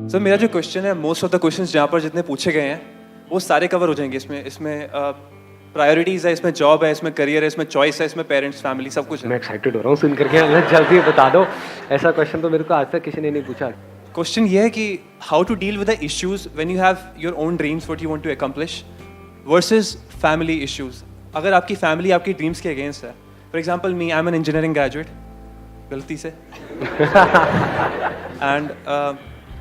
Sir मेरा जो question है, मोस्ट ऑफ द क्वेश्चंस जहाँ पर जितने पूछे गए हैं वो सारे कवर हो जाएंगे इसमें प्रायोरिटीज़ है, इसमें जॉब है, इसमें करियर है, इसमें चॉइस है, इसमें पेरेंट्स, फैमिली, सब कुछ है। मैं एक्साइटेड हो रहा हूँ सुन करके, जल्दी बता दो। ऐसा क्वेश्चन तो मेरे को आज तक किसी ने नहीं पूछा। क्वेश्चन ये है कि how to deal with the issues when you have your own dreams what you want to accomplish versus family issues. अगर आपकी फैमिली आपकी ड्रीम्स के अगेंस्ट है, for example me, I am an engineering graduate, गलती से, and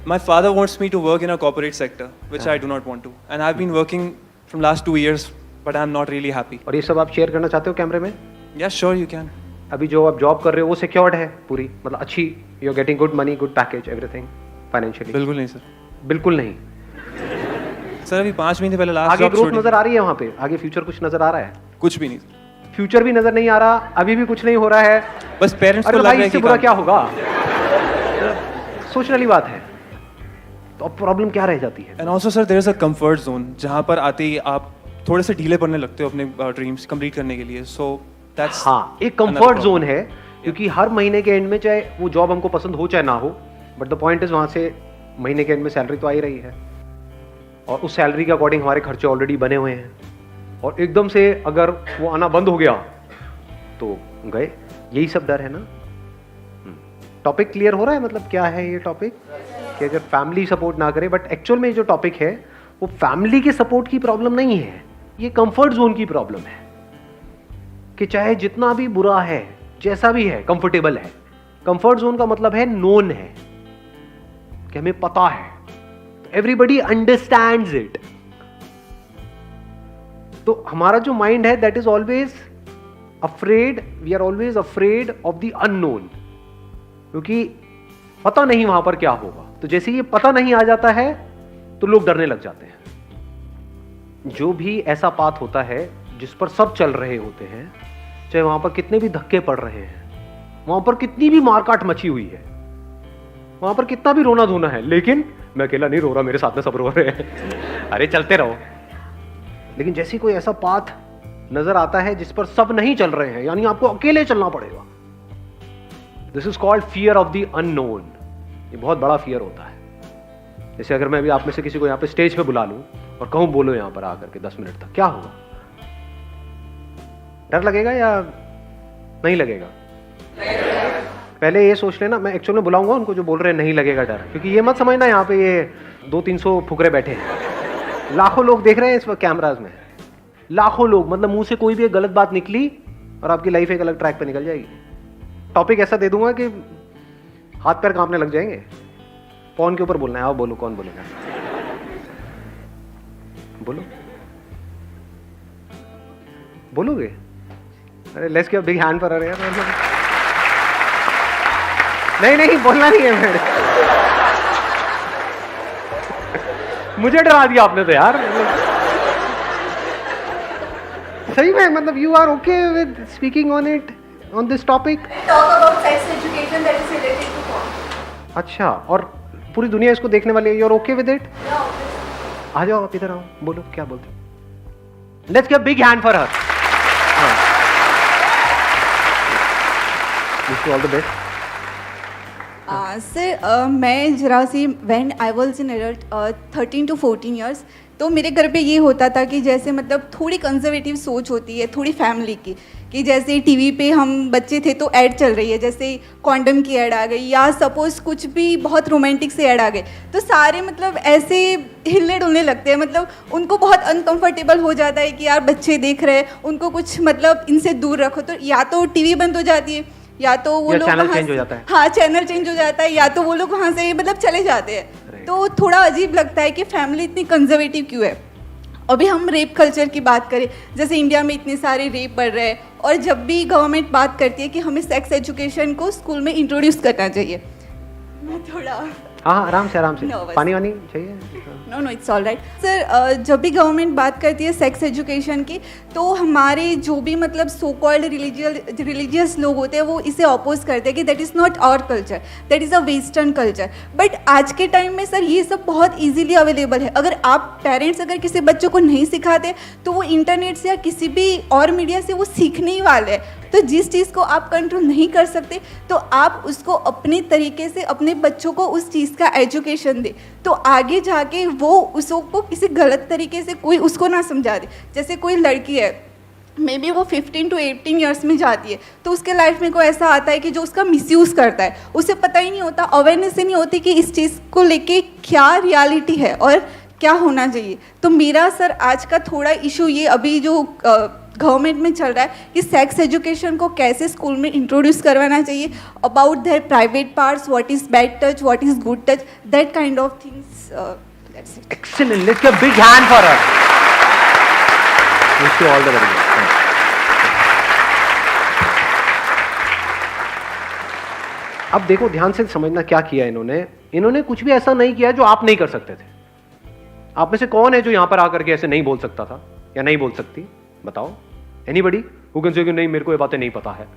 my father wants me to work in a corporate sector which I do not want to, and I've been working from last 2 years but I'm not really happy. और ये सब आप share करना चाहते हो कैमरे में? Yeah, sure you can. अभी जो आप जॉब कर रहे हो वो सिक्योर्ड है पूरी, मतलब अच्छी, you are getting good money, good package, everything financially? बिल्कुल नहीं सर, बिल्कुल नहीं सर। अभी 5 महीने पहले लास्ट आगे ग्रोथ नजर आ रही है वहाँ पे? आगे फ्यूचर कुछ नजर आ रहा है? कुछ भी नहीं, फ्यूचर भी नजर नहीं आ रहा, अभी भी कुछ नहीं हो रहा है, बस पेरेंट्स को लग रहा है कि बुरा क्या होगा। सोचने वाली बात है। तो अब प्रॉब्लम क्या रह जाती है? And also sir there is a comfort zone जहाँ पर आते ही आप थोड़े से ढीले पड़ने लगते हो अपने ड्रीम्स कंप्लीट करने के लिए। सो दैट्स, हाँ, एक कंफर्ट जोन है, क्योंकि हर महीने के एंड में चाहे वो जॉब हमको पसंद हो चाहे ना हो, बट द पॉइंट इज वहाँ से महीने के एंड में सैलरी तो आ ही रही है, और उस सैलरी के अकॉर्डिंग हमारे खर्चे ऑलरेडी बने हुए हैं, और एकदम से अगर वो आना बंद हो गया तो गए। यही सब डर है ना। टॉपिक क्लियर हो रहा है? मतलब क्या है ये टॉपिक, कि अगर फैमिली सपोर्ट ना करे, बट एक्चुअल में जो टॉपिक है वो फैमिली के सपोर्ट की प्रॉब्लम नहीं है, ये कंफर्ट जोन की प्रॉब्लम है, कि चाहे जितना भी बुरा है, जैसा भी है, कंफर्टेबल है। कंफर्ट जोन का मतलब है नोन है, कि हमें पता है, एवरीबडी अंडरस्टैंड्स इट। तो हमारा जो माइंड है that is always afraid, we are always afraid of the unknown, क्योंकि पता नहीं वहां पर क्या होगा। तो जैसे ये पता नहीं आ जाता है तो लोग डरने लग जाते हैं। जो भी ऐसा पाथ होता है जिस पर सब चल रहे होते हैं, चाहे वहां पर कितने भी धक्के पड़ रहे हैं, वहां पर कितनी भी मारकाट मची हुई है, वहां पर कितना भी रोना धोना है, लेकिन मैं अकेला नहीं रो रहा, मेरे साथ में सब रो रहे हैं। अरे चलते रहो। लेकिन जैसे कोई ऐसा पाथ नजर आता है जिस पर सब नहीं चल रहे हैं, यानी आपको अकेले चलना पड़ेगा, this is called fear of the unknown. ये बहुत बड़ा फियर होता है। जैसे अगर मैं अभी आप में से किसी को यहाँ पे स्टेज पे बुला लूं और कहूं बोलो यहाँ पर आकर के 10 मिनट तक, क्या होगा? डर लगेगा या नहीं लगेगा? पहले ये सोच लेना, मैं एक्चुअल में बुलाऊंगा उनको जो बोल रहे हैं नहीं लगेगा डर, क्योंकि ये मत समझना यहाँ पे ये 200-300 फुकरे बैठे हैं, लाखों लोग देख रहे हैं इस वक्त कैमराज में, लाखों लोग। मतलब मुंह से कोई भी एक गलत बात निकली और आपकी लाइफ एक अलग ट्रैक पे निकल जाएगी। टॉपिक ऐसा दे दूंगा कि हाथ पैर कांपने लग जाएंगे। फोन के ऊपर बोलना है, आओ बोलो, कौन बोलेगा? बोलो, बोलोगे? अरे let's give a big hand for her यार। नहीं बोलना नहीं है मेरे। मुझे डरा दिया आपने तो यार। सही में, मतलब you are okay with speaking on it, on this topic? Talk about sex education that is related to porn. अच्छा, और पूरी दुनिया इसको देखने वाली है, you're okay with it? Yeah, obviously. आ जाओ, आप इधर आओ, बोलो क्या बोलते हो? Let's give a big hand for her. Wish you all the best. Sir मैं जरा see when I was in adult 13 to 14 years, तो मेरे घर पे ये होता था कि जैसे मतलब थोड़ी कंजर्वेटिव सोच होती है थोड़ी फैमिली की, कि जैसे टीवी पे हम बच्चे थे तो ऐड चल रही है, जैसे कॉन्डम की ऐड आ गई या सपोज कुछ भी बहुत रोमांटिक से ऐड आ गए, तो सारे मतलब ऐसे हिलने डुलने लगते हैं, मतलब उनको बहुत अनकंफर्टेबल हो जाता है कि यार बच्चे देख रहे हैं, उनको कुछ मतलब इनसे दूर रखो। तो या तो टीवी बंद हो जाती है, या तो वो लोग चैनल चेंज हो जाता है। हाँ, चैनल चेंज हो जाता है, या तो वो लोग वहाँ से मतलब चले जाते हैं। तो थोड़ा अजीब लगता है कि फैमिली इतनी कंजर्वेटिव क्यों है। अभी हम रेप कल्चर की बात करें, जैसे इंडिया में इतने सारे रेप बढ़ रहे हैं, और जब भी गवर्नमेंट बात करती है कि हमें सेक्स एजुकेशन को स्कूल में इंट्रोड्यूस करना चाहिए, मैं थोड़ा हाँ, आराम से Nervous. पानी वानी चाहिए? No it's all right sir. जब भी गवर्नमेंट बात करती है सेक्स एजुकेशन की, तो हमारे जो भी मतलब सो कॉल्ड रिलीजियस लोग होते हैं वो इसे अपोज करते हैं कि that is not our culture, that is a western culture. But आज के टाइम में सर ये सब बहुत ईजिली अवेलेबल है। अगर आप पेरेंट्स अगर किसी बच्चों को नहीं सिखाते तो वो इंटरनेट से या किसी भी और मीडिया से वो सीखने ही वाले हैं। तो जिस चीज़ को आप कंट्रोल नहीं कर सकते तो आप उसको अपने तरीके से अपने बच्चों को उस चीज़ का एजुकेशन दे, तो आगे जाके वो उसको किसी गलत तरीके से कोई उसको ना समझा दे। जैसे कोई लड़की है, मे बी वो 15 to 18 ईयर्स में जाती है, तो उसके लाइफ में कोई ऐसा आता है कि जो उसका मिसयूज़ करता है, उसे पता ही नहीं होता, अवेयरनेस ही नहीं होती कि इस चीज़ को लेके क्या रियलिटी है और क्या होना चाहिए। तो मेरा सर आज का थोड़ा इशू ये अभी जो गवर्नमेंट में चल रहा है कि सेक्स एजुकेशन को कैसे स्कूल में इंट्रोड्यूस करवाना चाहिए, about their private parts, what is bad touch, what is good touch, that kind of things. That's it. Excellent. Let's give a big hand for her. Wish you all the very best. अब देखो, ध्यान से समझना क्या किया इन्होंने कुछ भी ऐसा नहीं किया जो आप नहीं कर सकते थे। आप में से कौन है जो यहां पर आकर के ऐसे नहीं बोल सकता था या नहीं बोल सकती? बताओ। एनीबडी हु कैन से कि नहीं मेरे को ये बातें नहीं पता है,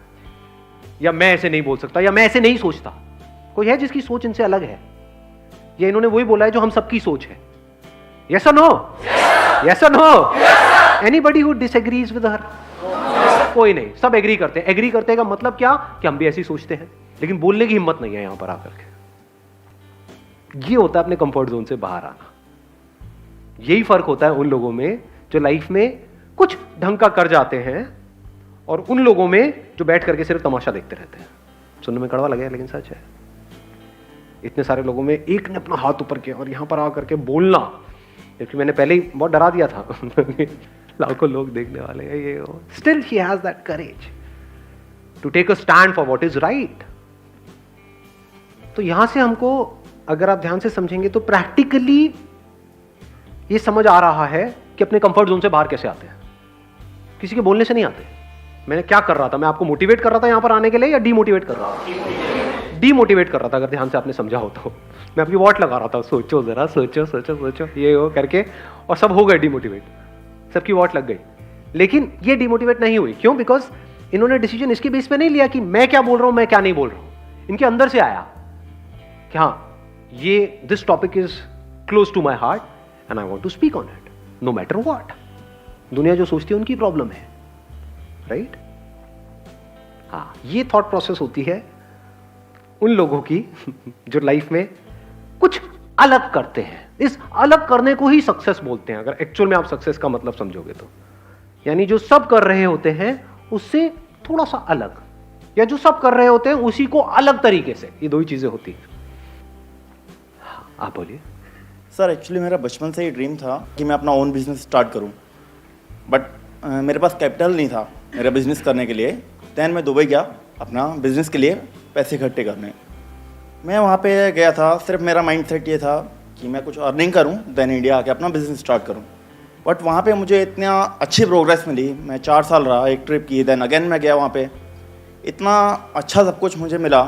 या मैं ऐसे नहीं बोल सकता, या मैं ऐसे नहीं सोचता? कोई है जिसकी सोच इनसे अलग है? या इन्होंने वही बोला है जो हम सबकी सोच है? Yes or no? Yes or no? Anybody who disagrees with her? कोई नहीं, सब एग्री करते हैं। एग्री करते का मतलब क्या कि हम भी ऐसी सोचते हैं, लेकिन बोलने की हिम्मत नहीं है यहां पर आकर के। ये होता है अपने कंफर्ट जोन से बाहर आना। यही फर्क होता है उन लोगों में जो लाइफ में कुछ ढंग का कर जाते हैं और उन लोगों में जो बैठ करके सिर्फ तमाशा देखते रहते हैं। सुनने में कड़वा लगे लेकिन सच है। इतने सारे लोगों में एक ने अपना हाथ ऊपर किया और यहां पर आकर के बोलना, क्योंकि मैंने पहले ही बहुत डरा दिया था लाखों लोग देखने वाले हैं ये, still he has that courage to take a stand for what is right. तो यहां से हमको, अगर आप ध्यान से समझेंगे तो प्रैक्टिकली ये समझ आ रहा है कि अपने कंफर्ट जोन से बाहर कैसे आते हैं। किसी के बोलने से नहीं आते। मैंने क्या कर रहा था? मैं आपको मोटिवेट कर रहा था यहां पर आने के लिए या डीमोटिवेट कर रहा था? डीमोटिवेट कर रहा था, अगर ध्यान से आपने समझा हो तो। मैं आपकी वॉट लगा रहा था, सोचो जरा, सोचो सोचो सोचो, ये हो करके, और सब हो गए डीमोटिवेट, सबकी वॉट लग गई। लेकिन ये डीमोटिवेट नहीं हुई। क्यों? बिकॉज इन्होंने डिसीजन इसके बेस पे नहीं लिया कि मैं क्या बोल रहा हूं, मैं क्या नहीं बोल रहा हूं। इनके अंदर से आया कि हाँ, ये this topic is close to my heart and I want to speak on it no matter what. दुनिया जो सोचती है उनकी प्रॉब्लम है, राइट? हाँ, ये थॉट प्रोसेस होती है उन लोगों की जो लाइफ में कुछ अलग करते हैं। इस अलग करने को ही सक्सेस बोलते हैं, अगर एक्चुअल में आप सक्सेस का मतलब समझोगे तो। यानी जो सब कर रहे होते हैं उससे थोड़ा सा अलग, या जो सब कर रहे होते हैं उसी को अलग तरीके से। ये दो ही चीजें होती हैं। आप बोलिए। सर, एक्चुअली मेरा बचपन से ही ड्रीम था कि मैं अपना ओन बिजनेस स्टार्ट करूं, बट मेरे पास कैपिटल नहीं था मेरा बिजनेस करने के लिए। दैन मैं दुबई गया अपना बिजनेस के लिए पैसे इकट्ठे करने। मैं वहाँ पे गया था, सिर्फ मेरा माइंडसेट ये था कि मैं कुछ अर्निंग करूं, दैन इंडिया आके अपना बिजनेस स्टार्ट करूं। बट वहाँ पे मुझे इतना अच्छी प्रोग्रेस मिली। मैं 4 साल रहा, एक ट्रिप की, दैन अगेन मैं गया वहाँ पे। इतना अच्छा सब कुछ मुझे मिला,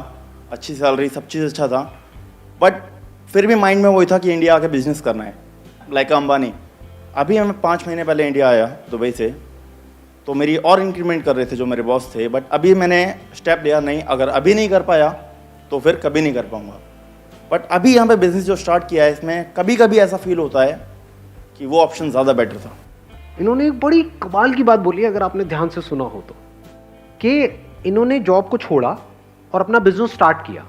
अच्छी सैलरी, सब चीज़ अच्छा था। बट फिर भी माइंड में वही था कि इंडिया आके बिजनेस करना है, लाइक अंबानी। अभी मैं 5 महीने पहले इंडिया आया दुबई से, तो मेरी और इंक्रीमेंट कर रहे थे जो मेरे बॉस थे। बट अभी मैंने स्टेप लिया, नहीं, अगर अभी नहीं कर पाया तो फिर कभी नहीं कर पाऊँगा। बट अभी यहाँ पे बिजनेस जो स्टार्ट किया है, इसमें कभी कभी ऐसा फील होता है कि वो ऑप्शन ज़्यादा बेटर था। इन्होंने एक बड़ी कमाल की बात बोली, अगर आपने ध्यान से सुना हो तो, कि इन्होंने जॉब को छोड़ा और अपना बिजनेस स्टार्ट किया।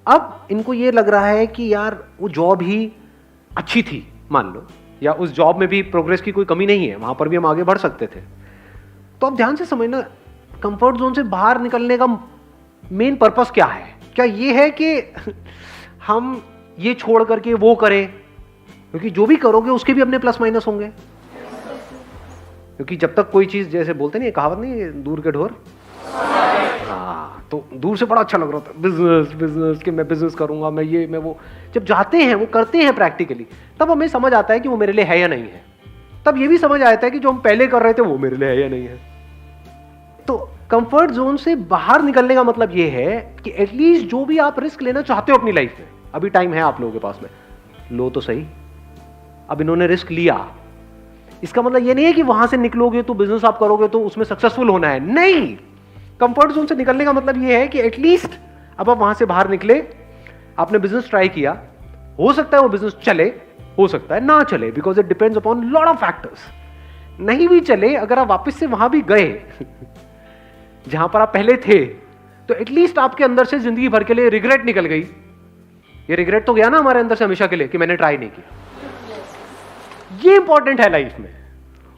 अब इनको ये लग रहा है कि यार वो जॉब ही अच्छी थी, मान लो, या उस जॉब में भी प्रोग्रेस की कोई कमी नहीं है, वहां पर भी हम आगे बढ़ सकते थे। तो अब ध्यान से समझना, कंफर्ट जोन से बाहर निकलने का मेन पर्पस क्या है? क्या ये है कि हम ये छोड़ करके वो करें? क्योंकि जो भी करोगे उसके भी अपने प्लस माइनस होंगे। क्योंकि जब तक कोई चीज, जैसे बोलते नहीं, कहावत नहीं, दूर के ढोर। हाँ, तो दूर से बड़ा अच्छा लग रहा था बिजनेस बिजनेस, कि मैं बिजनेस करूंगा, मैं ये मैं वो। जब जाते हैं, वो करते हैं प्रैक्टिकली, तब हमें समझ आता है कि वो मेरे लिए है या नहीं है। तब ये भी समझ आता है कि जो हम पहले कर रहे थे वो मेरे लिए है या नहीं है। तो कंफर्ट जोन से बाहर निकलने का मतलब ये है कि एटलीस्ट जो भी आप रिस्क लेना चाहते हो अपनी लाइफ में, अभी टाइम है आप लोगों के पास में, लो तो सही। अब इन्होंने रिस्क लिया, इसका मतलब ये नहीं है कि वहां से निकलोगे तो बिजनेस आप करोगे तो उसमें सक्सेसफुल होना है, नहीं। कंफर्ट जोन से निकलने का मतलब ये है कि एटलीस्ट अब आप वहां से बाहर निकले, आपने बिजनेस ट्राई किया, हो सकता है वो बिजनेस चले, हो सकता है ना चले, because it depends upon lot of factors. नहीं भी चले, अगर आप वापस से वहां भी गए जहां पर आप पहले थे, तो एटलीस्ट आपके अंदर से जिंदगी भर के लिए रिग्रेट निकल गई। ये रिग्रेट तो गया ना हमारे अंदर से हमेशा के लिए कि मैंने ट्राई नहीं किया। ये इंपॉर्टेंट है लाइफ में।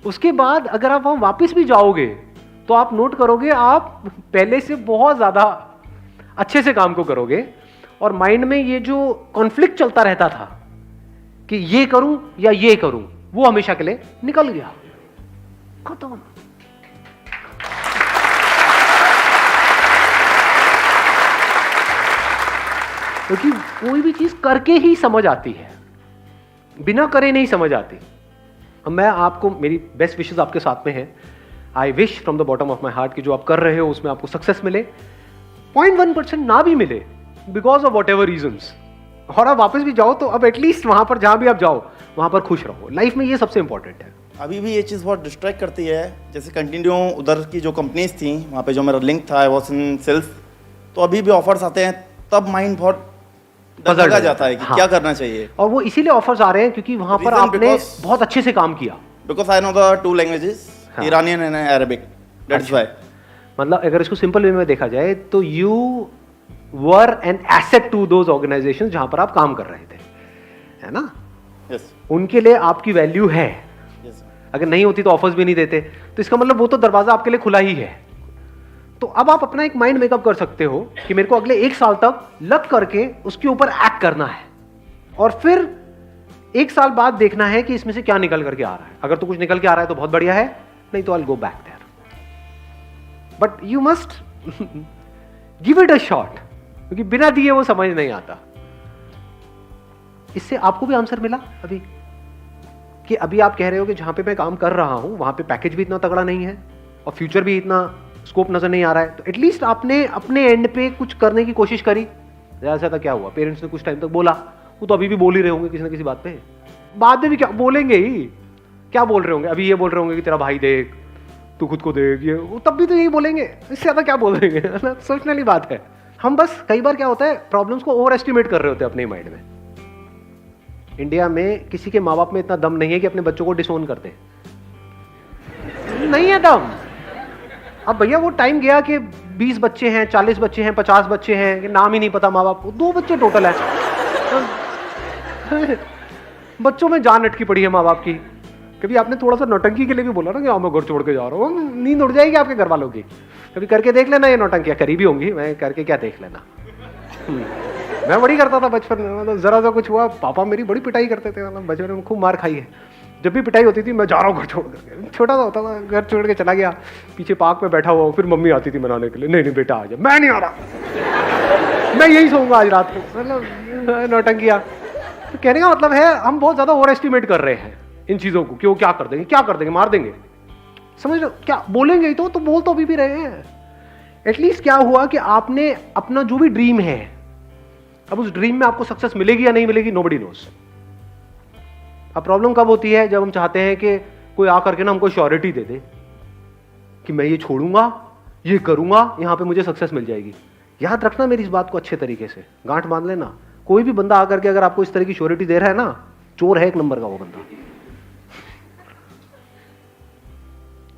उसके बाद अगर आप वहां वापस भी जाओगे तो आप नोट करोगे आप पहले से बहुत ज्यादा अच्छे से काम को करोगे, और माइंड में ये जो कॉन्फ्लिक्ट चलता रहता था कि ये करूं या ये करूं, वो हमेशा के लिए निकल गया, खत्म। क्योंकि कोई भी चीज करके ही समझ आती है, बिना करे नहीं समझ आती। अब मैं आपको, मेरी बेस्ट विशेस आपके साथ में है। I wish from the bottom of my heart कि जो आप कर रहे हो उसमें आपको सक्सेस मिले, 0.1% ना भी मिले because of whatever reasons, और आप वापस भी जाओ तो अब एटलीस्ट वहां पर जहां भी आप जाओ वहां पर खुश रहो। लाइफ में ये सबसे इंपॉर्टेंट है। अभी भी ये चीज़ बहुत डिस्ट्रैक्ट करती है। जैसे कंटिन्यू उधर की जो कंपनीज थी वहाँ पे जो मेरा लिंक था, आई वाज इन सेल्स, तो अभी भी ऑफर्स आते हैं तब माइंड बहुत Puzzled लगा हो जाता है कि हाँ। क्या करना चाहिए। और वो इसीलिए ऑफर्स आ रहे हैं क्योंकि वहां पर Reason आपने because- बहुत अच्छे से काम किया। Because I know the 2 languages, हाँ। Iranian and Arabic, that's why. मतलब अगर इसको सिंपल वे में देखा जाए तो you were an asset to those organization जहां पर आप काम कर रहे थे, है ना? यस उनके लिए आपकी वैल्यू है। यस अगर नहीं होती तो ऑफर्स भी नहीं देते, तो इसका मतलब वो तो दरवाजा आपके लिए खुला ही है। तो अब आप अपना एक माइंड मेकअप कर सकते हो कि मेरे को अगले 1 साल तक लग करके उसके ऊपर एक्ट करना है, और फिर 1 साल बाद देखना है कि इसमें से क्या निकल करके आ रहा है। अगर तो कुछ निकल के आ रहा है तो बहुत बढ़िया है, नहीं तो I will go back there. But you must give it a shot, क्योंकि बिना दिए वो समझ नहीं आता। इससे आपको भी आंसर मिला अभी कि अभी आप कह रहे हो कि जहां पे मैं काम कर रहा हूं वहां पे पैकेज भी इतना तगड़ा नहीं है और फ्यूचर भी इतना स्कोप नजर नहीं आ रहा है, तो एटलीस्ट आपने अपने एंड पे कुछ करने की कोशिश करी। ऐसा था, क्या हुआ, पेरेंट्स ने कुछ टाइम तक बोला, वो तो अभी भी बोल ही रहे होंगे किसी ना किसी बात पे, बाद में भी क्या बोलेंगे ही, क्या बोल रहे होंगे, अभी ये बोल रहे होंगे कि तेरा भाई देख, तू खुद को देख, ये वो तब भी तो यही बोलेंगे, इससे ज्यादा क्या बोल देंगे, है ना? सोचने वाली बात है। हम बस कई बार क्या होता है, प्रॉब्लम्स को ओवर एस्टिमेट कर रहे होते हैं अपने माइंड में। इंडिया में किसी के माँ बाप में इतना दम नहीं है कि अपने बच्चों को डिसोन कर दे, नहीं है दम। अब भैया वो टाइम गया कि 20 बच्चे हैं, 40 बच्चे हैं, 50 बच्चे हैं, कि नाम ही नहीं पता माँ बाप को, 2 बच्चे टोटल है। बच्चों में जान अटकी पड़ी है माँ बाप की। कभी आपने थोड़ा सा नौटंकी के लिए भी बोला ना कि मैं घर छोड़ के जा रहा हूँ, नींद उड़ जाएगी आपके घर वालों की। कभी करके देख लेना, ये नौटंकियाँ करी भी होंगी, मैं करके क्या देख लेना। मैं बड़ी करता था बचपन में, मतलब जरा सा कुछ हुआ पापा मेरी बड़ी पिटाई करते थे, मतलब बचपन में खूब मार खाई है। जब भी पिटाई होती थी मैं जा रहा हूँ घर छोड़ करके, छोटा सा होता था, घर छोड़ के चला गया, पीछे पार्क में बैठा हुआ, फिर मम्मी आती थी मनाने के लिए, नहीं नहीं बेटा आ जा, मैं नहीं आ रहा, मैं यही सोऊंगा आज रात को, मतलब नौटंकिया। तो कहने का मतलब है हम बहुत ज्यादा ओवर एस्टिमेट कर रहे हैं इन चीजों को कि वो क्या कर देंगे, क्या कर देंगे, मार देंगे, समझ लो, क्या बोलेंगे ही तो बोल तो अभी भी रहे हैं। एटलीस्ट क्या हुआ कि आपने अपना जो भी ड्रीम है, अब उस ड्रीम में आपको सक्सेस मिलेगी या नहीं मिलेगी, नोबडी नोस। अब प्रॉब्लम कब होती है, जब हम चाहते हैं कि कोई आकर के ना हमको श्योरिटी दे दे कि मैं ये छोड़ूंगा, ये करूंगा, यहां पे मुझे सक्सेस मिल जाएगी। याद रखना मेरी इस बात को अच्छे तरीके से, गांठ बांध लेना, कोई भी बंदा आकर के अगर आपको इस तरह की श्योरिटी दे रहा है ना, चोर है 1 नंबर का वो बंदा।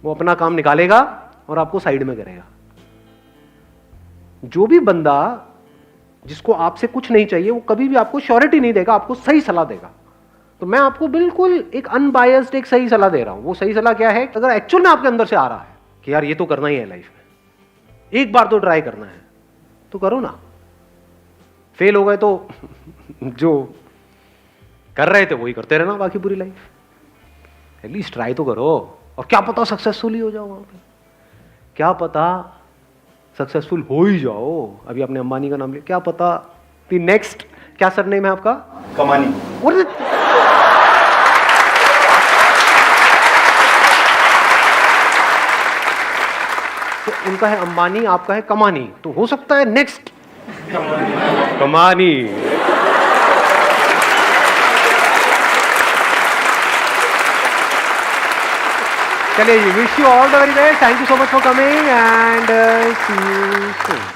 वो अपना काम निकालेगा और आपको साइड में करेगा। जो भी बंदा जिसको आपसे कुछ नहीं चाहिए वो कभी भी आपको श्योरिटी नहीं देगा, आपको सही सलाह देगा। तो मैं आपको बिल्कुल एक अनबायस्ड एक सही सलाह दे रहा हूं। वो सही सलाह क्या है, अगर एक्चुअल में आपके अंदर से आ रहा है कि यार ये तो करना ही है लाइफ में, एक बार तो ट्राई करना है, तो करो ना। फेल हो गए तो जो कर रहे थे वही करते रहना बाकी पूरी लाइफ। एटलीस्ट ट्राई तो करो, और क्या पता सक्सेसफुल ही हो जाओ वहां पे, क्या पता सक्सेसफुल हो ही जाओ। अभी आपने अंबानी का नाम लिया, क्या पता दी नेक्स्ट, क्या सरनेम है आपका, कमानी। तो उनका है अंबानी, आपका है कमानी, तो हो सकता है नेक्स्ट कमानी। चलिए, wish you all the very best, thank you so much for coming and see you soon.